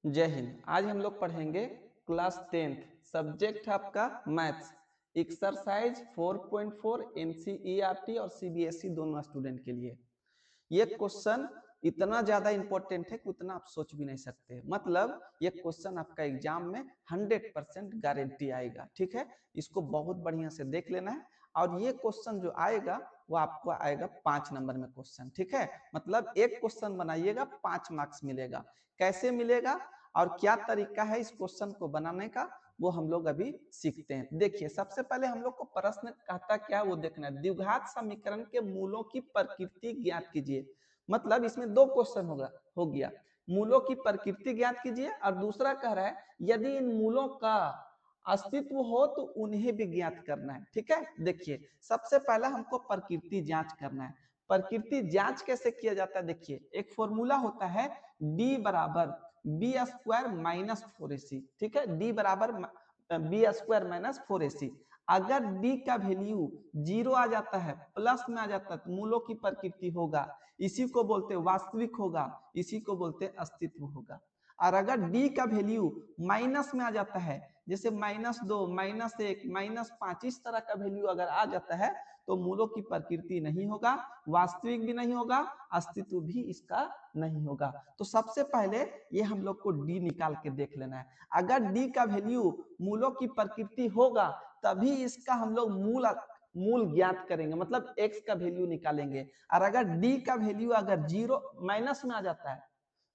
जय हिंद। आज हम लोग पढ़ेंगे क्लास 10th, सब्जेक्ट है आपका मैथ्स, एक्सरसाइज 4.4 एनसीईआरटी और सीबीएसई दोनों स्टूडेंट के लिए। ये क्वेश्चन इतना ज्यादा इंपॉर्टेंट है कि उतना आप सोच भी नहीं सकते। मतलब ये क्वेश्चन आपका एग्जाम में 100% गारंटी आएगा। ठीक है, इसको बहुत बढ़िया से देख लेना है। और ये क्वेश्चन जो आएगा वो आपको आएगा 5 नंबर में क्वेश्चन। ठीक है, मतलब एक क्वेश्चन बनाइएगा 5 मार्क्स मिलेगा। कैसे मिलेगा और क्या तरीका है इस क्वेश्चन को बनाने का, वो हम लोग अभी सीखते हैं। देखिए, सबसे पहले हम लोग को प्रश्न कहता क्या वो देखना है। द्विघात समीकरण के मूलों की प्रकृति ज्ञात कीजिए। मतलब इसमें दो क्वेश्चन होगा, हो गया मूलों की प्रकृति ज्ञात कीजिए, और दूसरा कह रहा है यदि इन मूलों का अस्तित्व हो तो उन्हें भी ज्ञात करना है। ठीक है, देखिए सबसे पहला हमको प्रकृति जांच करना है। प्रकृति जांच कैसे किया जाता है, देखिए एक फॉर्मूला होता है डी बराबर बी स्क्वायर माइनस 4ac। ठीक है, डी बराबर बी स्क्वायर माइनस 4ac। अगर डी का वैल्यू 0 आ जाता है, प्लस में आ जाता है, तो मूलों की प्रकृति होगा। इसी को बोलते हैं वास्तविक होगा, इसी को बोलते हैं अस्तित्व होगा। और अगर डी का वैल्यू माइनस में आ जाता है, जैसे -2 -1 -5, इस तरह का वैल्यू अगर आ जाता है तो मूलों की प्रकृति नहीं होगा, वास्तविक भी नहीं होगा, अस्तित्व भी इसका नहीं होगा। तो सबसे पहले ये हम लोग को डी निकाल के देख लेना है। अगर डी का वैल्यू मूलों की प्रकृति होगा तभी इसका हम लोग मूल ज्ञात करेंगे, मतलब x का वैल्यू निकालेंगे। और अगर डी का वैल्यू अगर 0 माइनस में आ जाता है,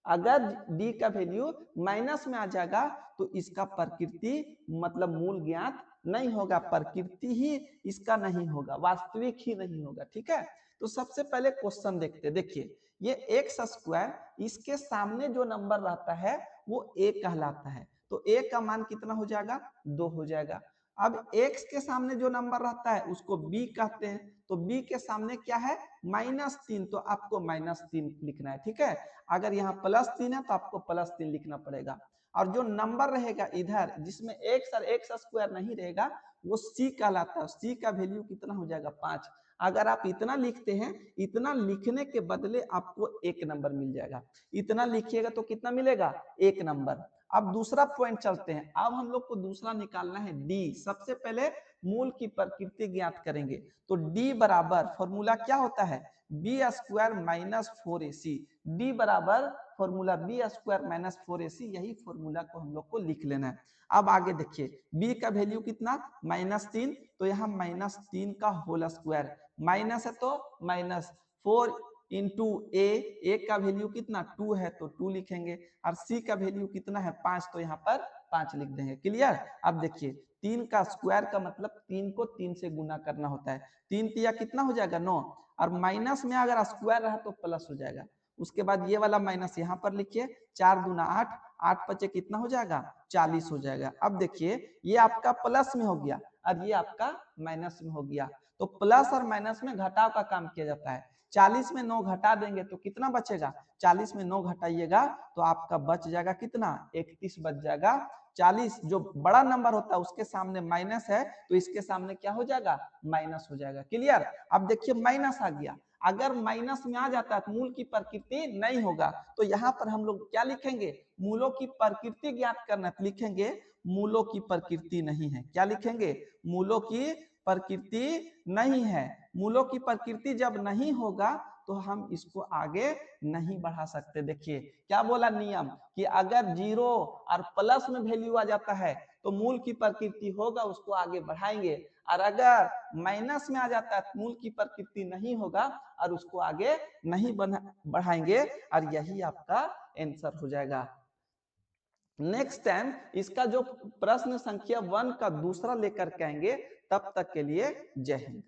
अगर डी का वैल्यू माइनस में आ जाएगा तो इसका प्रकृति मतलब मूल ज्ञात नहीं होगा, प्रकृति ही इसका नहीं होगा, वास्तविक ही नहीं होगा। ठीक है, तो सबसे पहले क्वेश्चन देखते हैं। देखिए ये एक्स स्क्वायर, इसके सामने जो नंबर रहता है वो a कहलाता है, तो a का मान कितना हो जाएगा, 2 हो जाएगा। अब x के सामने जो नंबर रहता है उसको b कहते हैं, तो b के सामने क्या है, -3, तो आपको -3 लिखना है। ठीक है, अगर यहाँ +3 है तो आपको +3 लिखना पड़ेगा। और जो नंबर रहेगा इधर जिसमें x और x स्क्वायर नहीं रहेगा वो c कहलाता है, c का वैल्यू कितना हो जाएगा, 5। अगर आप इतना लिखते हैं, इतना लिखने के बदले आपको 1 नंबर मिल जाएगा। इतना लिखिएगा तो कितना मिलेगा, 1 नंबर। अब दूसरा पॉइंट चलते हैं। अब हम लोग को दूसरा निकालना है डी। सबसे पहले मूल की प्रकृति ज्ञात करेंगे, तो डी बराबर फॉर्मूला क्या होता है, b square minus 4ac। D बराबर formula b square minus 4ac, यही फॉर्मूला को हम लोग को लिख लेना है। अब आगे देखिए, b का वैल्यू कितना, -3, तो यहाँ -3 का होल स्क्वायर, माइनस है तो -4 इंटू ए का वैल्यू कितना 2 है तो 2 लिखेंगे, और सी का वैल्यू कितना है 5, तो यहाँ पर 5 लिख देंगे। क्लियर। अब देखिए 3 का स्क्वायर का मतलब 3 को 3 से गुना करना होता है। 3 तिया कितना हो जाएगा, 9, और माइनस में अगर स्क्वायर रहा तो प्लस हो जाएगा। उसके बाद ये वाला माइनस यहाँ पर लिखिए, 4 दूना 8, 8 पचे कितना हो जाएगा, 40 हो जाएगा। अब देखिए ये आपका प्लस में हो गया और ये आपका माइनस में हो गया, तो प्लस और माइनस में घटाव का काम किया जाता है। 40 में 9 घटा देंगे तो कितना बचेगा, 40 में 9 घटाइएगा तो आपका बच जाएगा कितना, 31 बच जाएगा। 40 जो बड़ा नंबर होता है उसके सामने माइनस है तो इसके सामने क्या हो जाएगा, माइनस हो जाएगा। क्लियर। अब देखिए माइनस आ गया, अगर माइनस में आ जाता है तो मूल की प्रकृति नहीं होगा, तो यहाँ पर हम लोग क्या लिखेंगे, मूलों की प्रकृति ज्ञात करना, तो लिखेंगे मूलों की प्रकृति नहीं है। क्या लिखेंगे, मूलों की प्रकृति नहीं है। मूलों की प्रकृति जब नहीं होगा तो हम इसको आगे नहीं बढ़ा सकते। देखिए क्या बोला नियम, कि अगर 0 और प्लस में वैल्यू आ जाता है तो मूल की प्रकृति होगा, उसको आगे बढ़ाएंगे। और अगर माइनस में आ जाता है तो मूल की प्रकृति नहीं होगा और उसको आगे नहीं बढ़ाएंगे, और यही आपका आंसर हो जाएगा। नेक्स्ट टाइम इसका जो प्रश्न संख्या 1 का दूसरा लेकर के आएंगे, तब तक के लिए जय हिंद।